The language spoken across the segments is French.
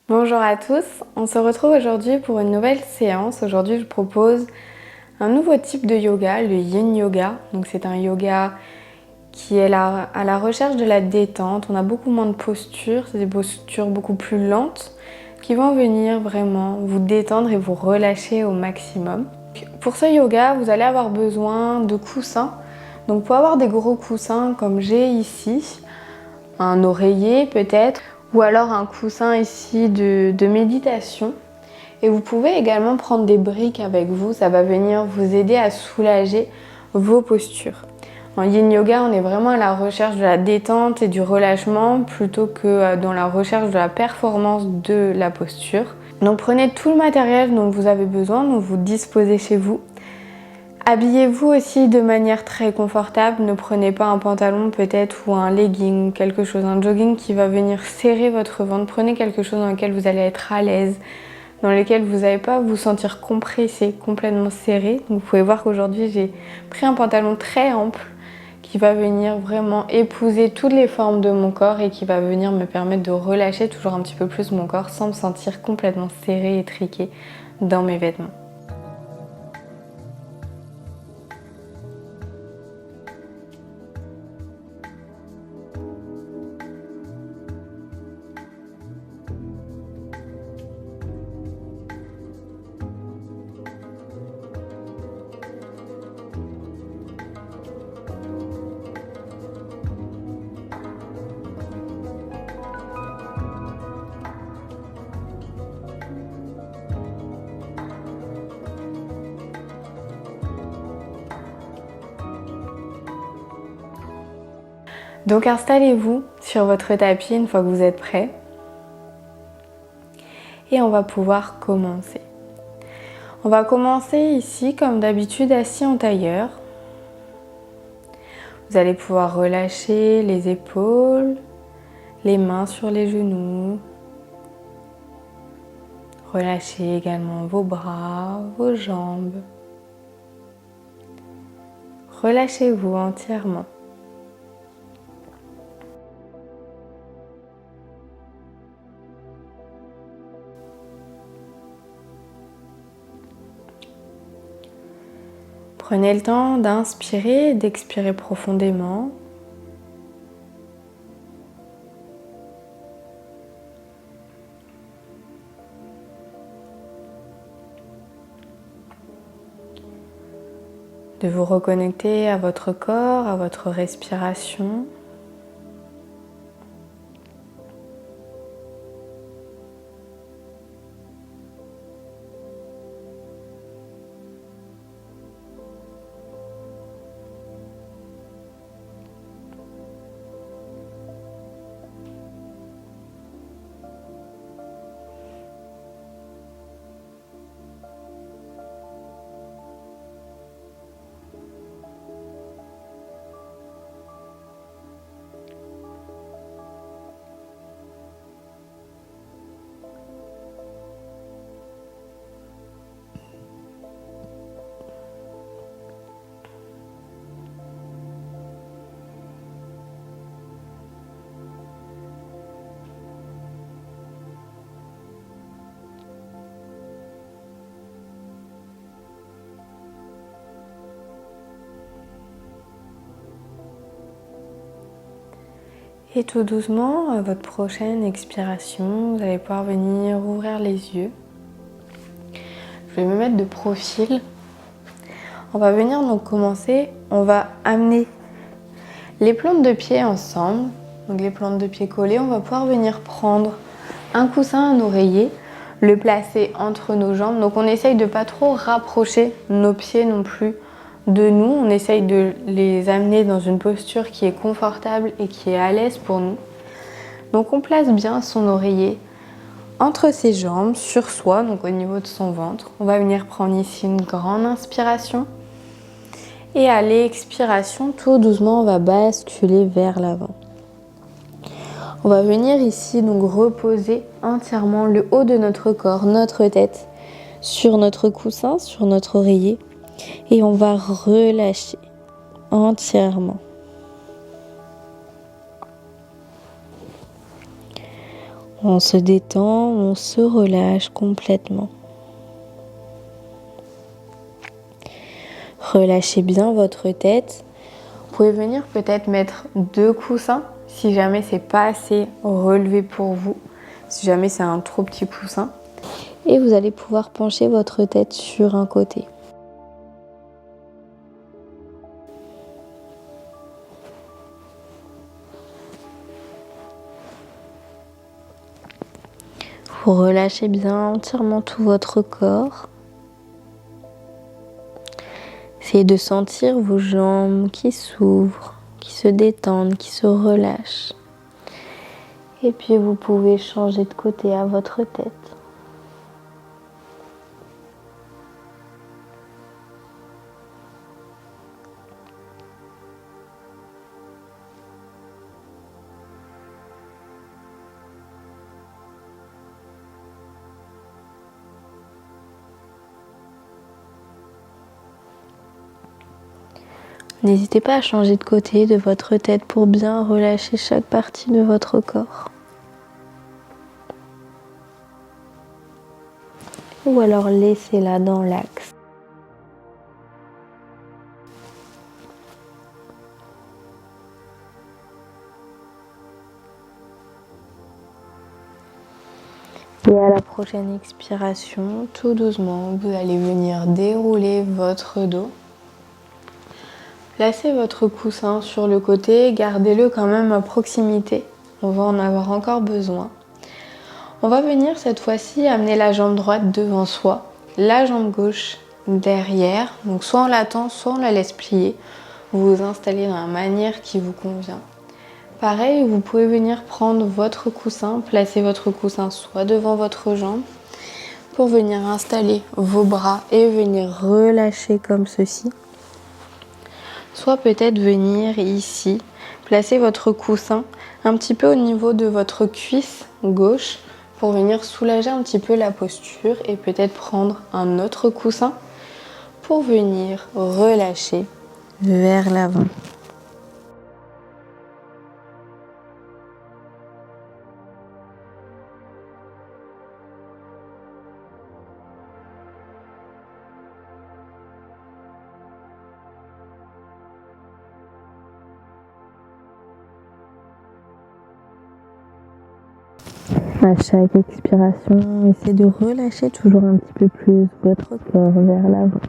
Bonjour à tous, on se retrouve aujourd'hui pour une nouvelle séance. Aujourd'hui je propose un nouveau type de yoga, le Yin Yoga. Donc c'est un yoga qui est à la recherche de la détente. On a beaucoup moins de postures, c'est des postures beaucoup plus lentes qui vont venir vraiment vous détendre et vous relâcher au maximum. Pour ce yoga, vous allez avoir besoin de coussins. Donc pour avoir des gros coussins comme j'ai ici, un oreiller peut-être, ou alors un coussin ici de méditation. Et vous pouvez également prendre des briques avec vous, ça va venir vous aider à soulager vos postures. En Yin Yoga, on est vraiment à la recherche de la détente et du relâchement plutôt que dans la recherche de la performance de la posture. Donc prenez tout le matériel dont vous avez besoin, dont vous disposez chez vous. Habillez-vous aussi de manière très confortable, ne prenez pas un pantalon peut-être ou un legging, quelque chose, un jogging qui va venir serrer votre ventre. Prenez quelque chose dans lequel vous allez être à l'aise, dans lequel vous n'allez pas vous sentir compressé, complètement serré. Donc vous pouvez voir qu'aujourd'hui j'ai pris un pantalon très ample qui va venir vraiment épouser toutes les formes de mon corps et qui va venir me permettre de relâcher toujours un petit peu plus mon corps sans me sentir complètement serré et étriqué dans mes vêtements. Donc installez-vous sur votre tapis une fois que vous êtes prêt et on va pouvoir commencer. On va commencer ici comme d'habitude assis en tailleur. Vous allez pouvoir relâcher les épaules, les mains sur les genoux. Relâchez également vos bras, vos jambes. Relâchez-vous entièrement. Prenez le temps d'inspirer et d'expirer profondément. De vous reconnecter à votre corps, à votre respiration. Et tout doucement, à votre prochaine expiration, vous allez pouvoir venir ouvrir les yeux. Je vais me mettre de profil. On va venir donc commencer, on va amener les plantes de pied ensemble. Donc les plantes de pied collées, on va pouvoir venir prendre un coussin, un oreiller, le placer entre nos jambes. Donc on essaye de pas trop rapprocher nos pieds non plus de nous. On essaye de les amener dans une posture qui est confortable et qui est à l'aise pour nous. Donc on place bien son oreiller entre ses jambes, sur soi, donc au niveau de son ventre. On va venir prendre ici une grande inspiration. Et à l'expiration, tout doucement, on va basculer vers l'avant. On va venir ici donc reposer entièrement le haut de notre corps, notre tête, sur notre coussin, sur notre oreiller. Et on va relâcher entièrement. On se détend, on se relâche complètement. Relâchez bien votre tête. Vous pouvez venir peut-être mettre 2 coussins si jamais c'est pas assez relevé pour vous, si jamais c'est un trop petit coussin. Et vous allez pouvoir pencher votre tête sur un côté. Vous relâchez bien entièrement tout votre corps. Essayez de sentir vos jambes qui s'ouvrent, qui se détendent, qui se relâchent. Et puis vous pouvez changer de côté à votre tête. N'hésitez pas à changer de côté de votre tête pour bien relâcher chaque partie de votre corps. Ou alors laissez-la dans l'axe. Et à la prochaine expiration, tout doucement, vous allez venir dérouler votre dos. Placez votre coussin sur le côté, gardez-le quand même à proximité. On va en avoir encore besoin. On va venir cette fois-ci amener la jambe droite devant soi, la jambe gauche derrière. Donc soit on l'attend, soit on la laisse plier. Vous vous installez dans la manière qui vous convient. Pareil, vous pouvez venir prendre votre coussin, placer votre coussin soit devant votre jambe pour venir installer vos bras et venir relâcher comme ceci. Soit peut-être venir ici, placer votre coussin un petit peu au niveau de votre cuisse gauche pour venir soulager un petit peu la posture et peut-être prendre un autre coussin pour venir relâcher vers l'avant. À chaque expiration, essayez de relâcher toujours un petit peu plus votre corps vers l'avant.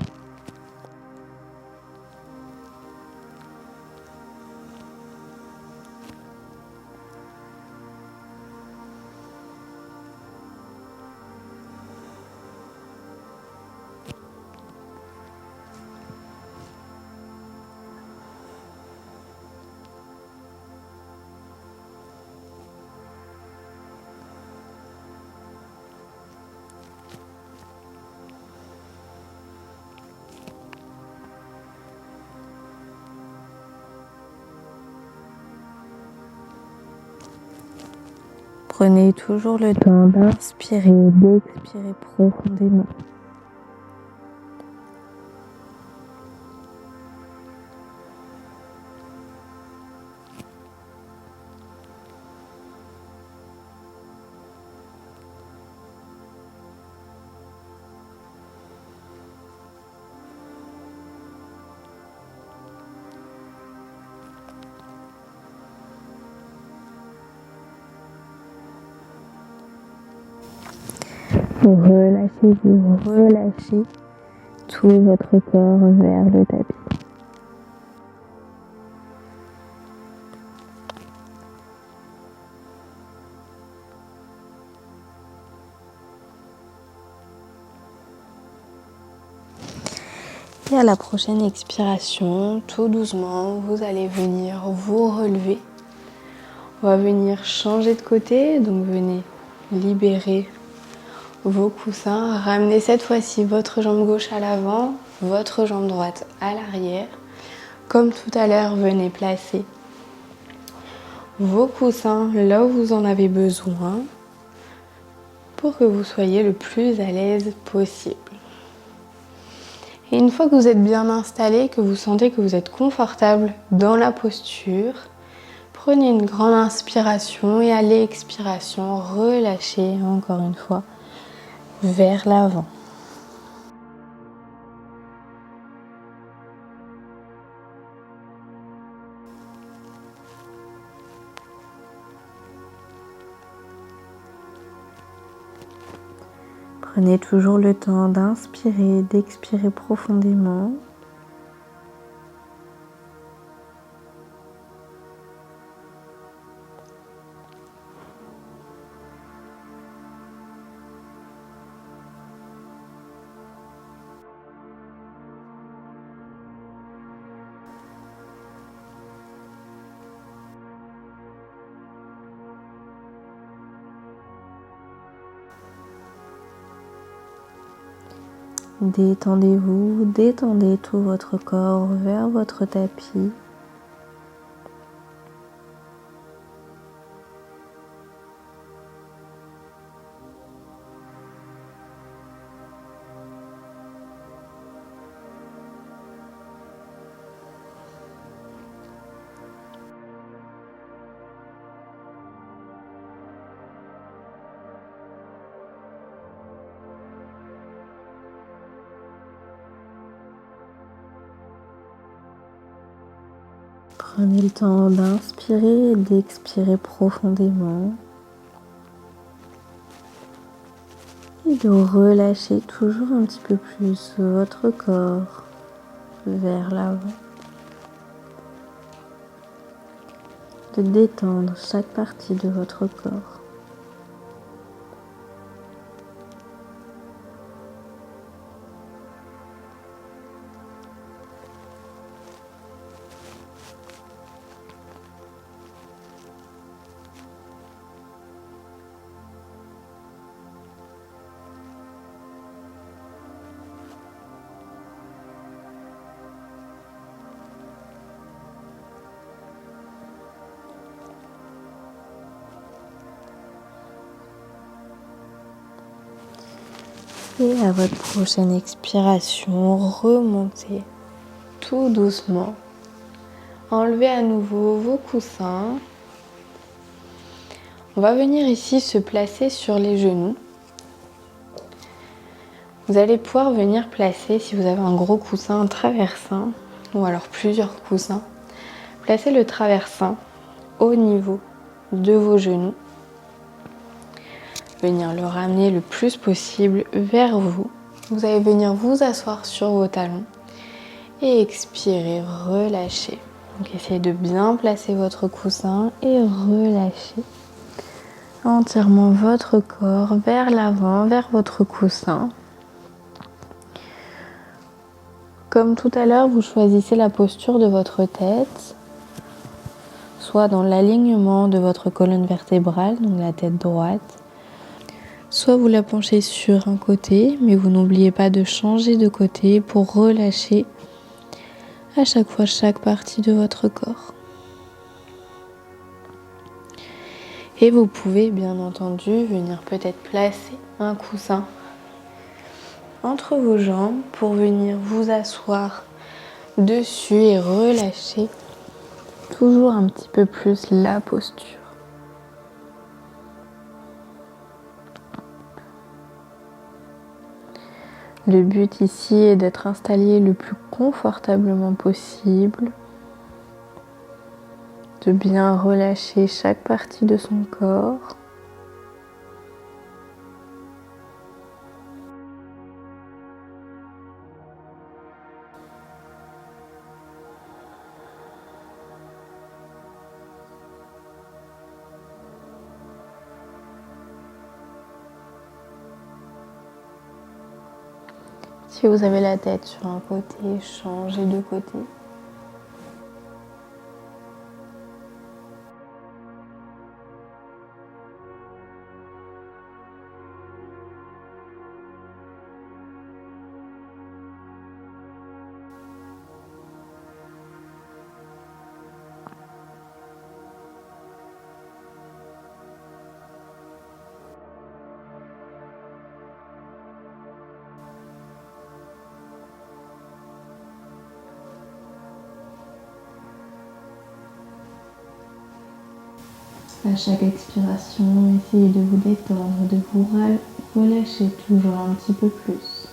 Prenez toujours le temps d'inspirer et d'expirer profondément. Vous relâchez tout votre corps vers le tapis. Et à la prochaine expiration, tout doucement, vous allez venir vous relever. On va venir changer de côté, donc venez libérer vos coussins. Ramenez cette fois-ci votre jambe gauche à l'avant, votre jambe droite à l'arrière. Comme tout à l'heure, venez placer vos coussins là où vous en avez besoin pour que vous soyez le plus à l'aise possible. Et une fois que vous êtes bien installé, que vous sentez que vous êtes confortable dans la posture, vous Prenez une grande inspiration et à l'expiration, relâchez encore une fois vers l'avant. Prenez toujours le temps d'inspirer, d'expirer profondément. Détendez-vous, détendez tout votre corps vers votre tapis. Prenez le temps d'inspirer et d'expirer profondément. Et de relâcher toujours un petit peu plus votre corps vers l'avant. De détendre chaque partie de votre corps. Et à votre prochaine expiration, remontez tout doucement. Enlevez à nouveau vos coussins. On va venir ici se placer sur les genoux. Vous allez pouvoir venir placer, si vous avez un gros coussin, un traversin, ou alors plusieurs coussins, placez le traversin au niveau de vos genoux. Venir le ramener le plus possible vers vous. Vous allez venir vous asseoir sur vos talons et expirer, relâcher. Donc essayez de bien placer votre coussin et relâchez entièrement votre corps vers l'avant, vers votre coussin. Comme tout à l'heure, vous choisissez la posture de votre tête, soit dans l'alignement de votre colonne vertébrale, donc la tête droite, soit vous la penchez sur un côté, mais vous n'oubliez pas de changer de côté pour relâcher à chaque fois chaque partie de votre corps. Et vous pouvez bien entendu venir peut-être placer un coussin entre vos jambes pour venir vous asseoir dessus et relâcher toujours un petit peu plus la posture. Le but ici est d'être installé le plus confortablement possible, de bien relâcher chaque partie de son corps. Si vous avez la tête sur un côté, changez de côté. À chaque expiration, essayez de vous détendre, de vous relâcher toujours un petit peu plus.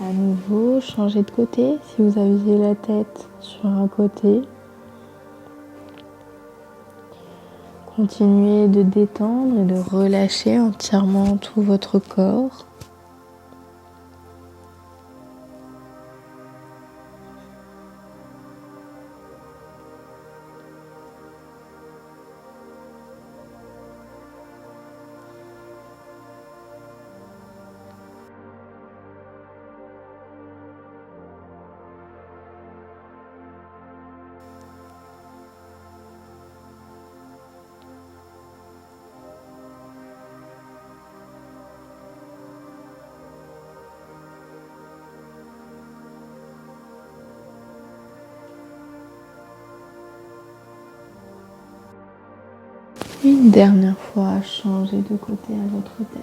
À nouveau, changez de côté si vous aviez la tête sur un côté. Continuez de détendre et de relâcher entièrement tout votre corps. Une dernière fois, changez de côté à votre tête.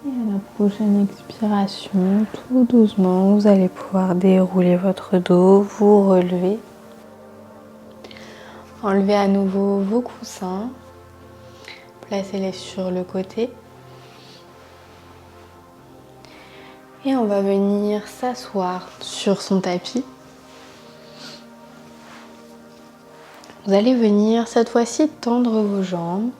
Et à la prochaine expiration, tout doucement, vous allez pouvoir dérouler votre dos, vous relever. Enlevez à nouveau vos coussins, placez-les sur le côté. Et on va venir s'asseoir sur son tapis. Vous allez venir cette fois-ci tendre vos jambes.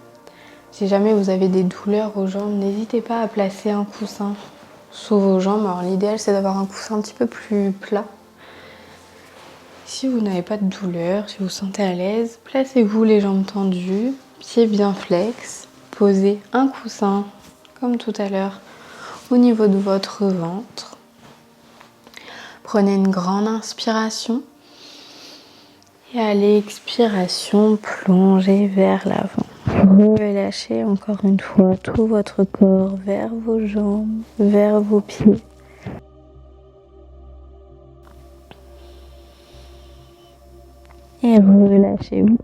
Si jamais vous avez des douleurs aux jambes, n'hésitez pas à placer un coussin sous vos jambes. Alors l'idéal c'est d'avoir un coussin un petit peu plus plat. Si vous n'avez pas de douleur, si vous vous sentez à l'aise, placez-vous les jambes tendues, pieds bien flex. Posez un coussin comme tout à l'heure au niveau de votre ventre. Prenez une grande inspiration. Et à l'expiration, plongez vers l'avant. Relâchez encore une fois tout votre corps vers vos jambes, vers vos pieds. Et relâchez-vous.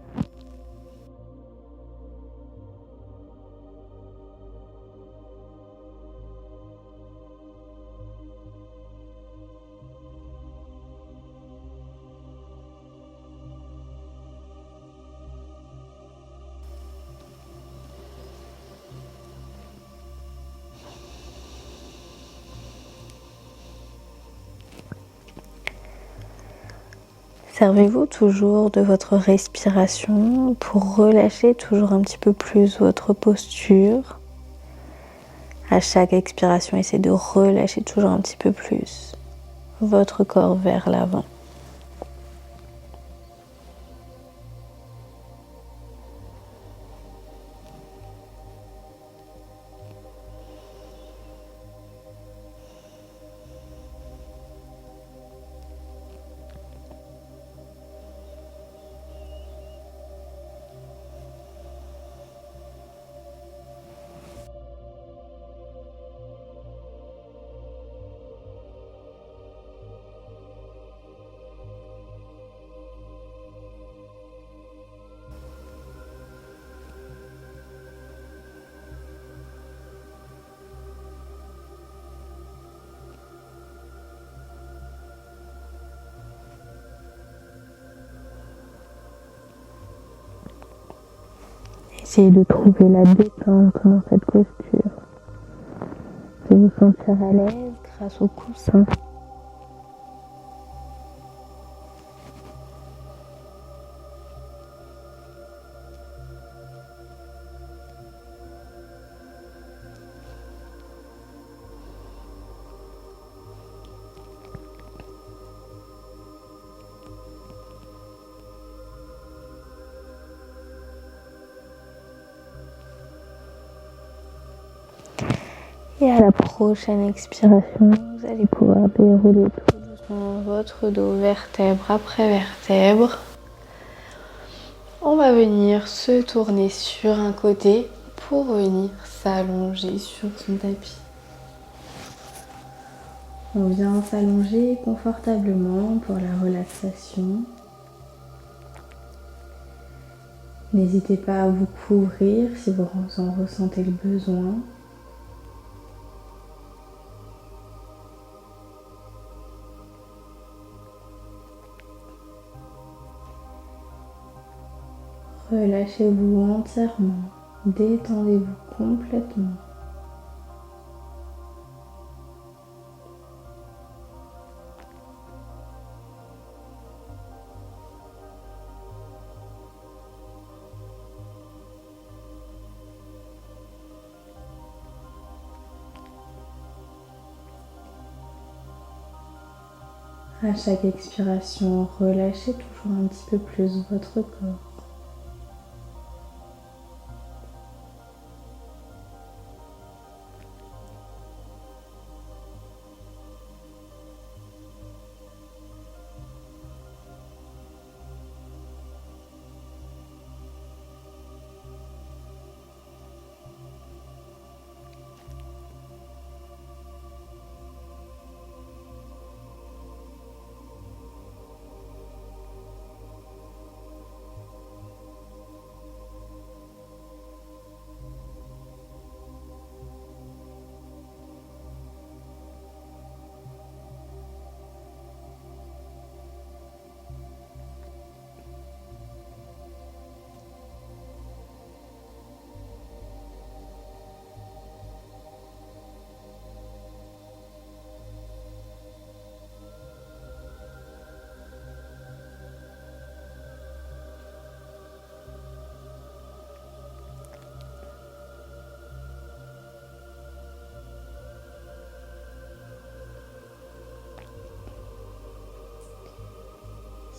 Servez-vous toujours de votre respiration pour relâcher toujours un petit peu plus votre posture. À chaque expiration, essayez de relâcher toujours un petit peu plus votre corps vers l'avant. Essayez de trouver la détente dans cette posture. De vous sentir à l'aise grâce au coussin. Et à la prochaine expiration, vous allez pouvoir dérouler tout doucement votre dos, vertèbre après vertèbre. On va venir se tourner sur un côté pour venir s'allonger sur son tapis. On vient s'allonger confortablement pour la relaxation. N'hésitez pas à vous couvrir si vous en ressentez le besoin. Relâchez-vous entièrement, détendez-vous complètement. À chaque expiration, relâchez toujours un petit peu plus votre corps.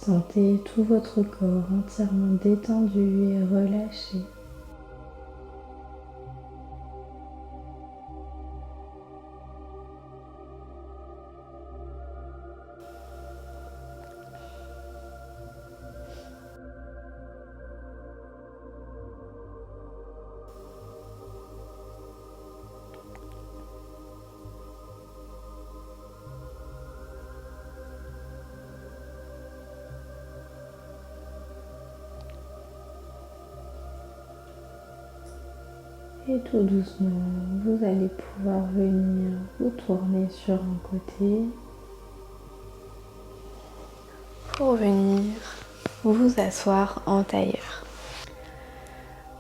Sentez tout votre corps entièrement détendu et relâché. Et tout doucement, vous allez pouvoir venir vous tourner sur un côté pour venir vous asseoir en tailleur.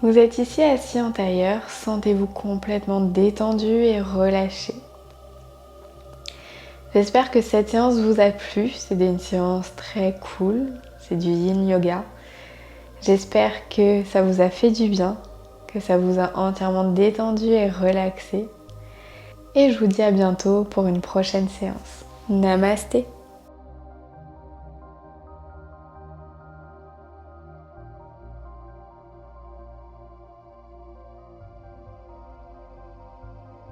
Vous êtes ici assis en tailleur, sentez-vous complètement détendu et relâché. J'espère que cette séance vous a plu, c'est une séance très cool, c'est du yin yoga. J'espère que ça vous a fait du bien, que ça vous a entièrement détendu et relaxé. Et je vous dis à bientôt pour une prochaine séance. Namasté!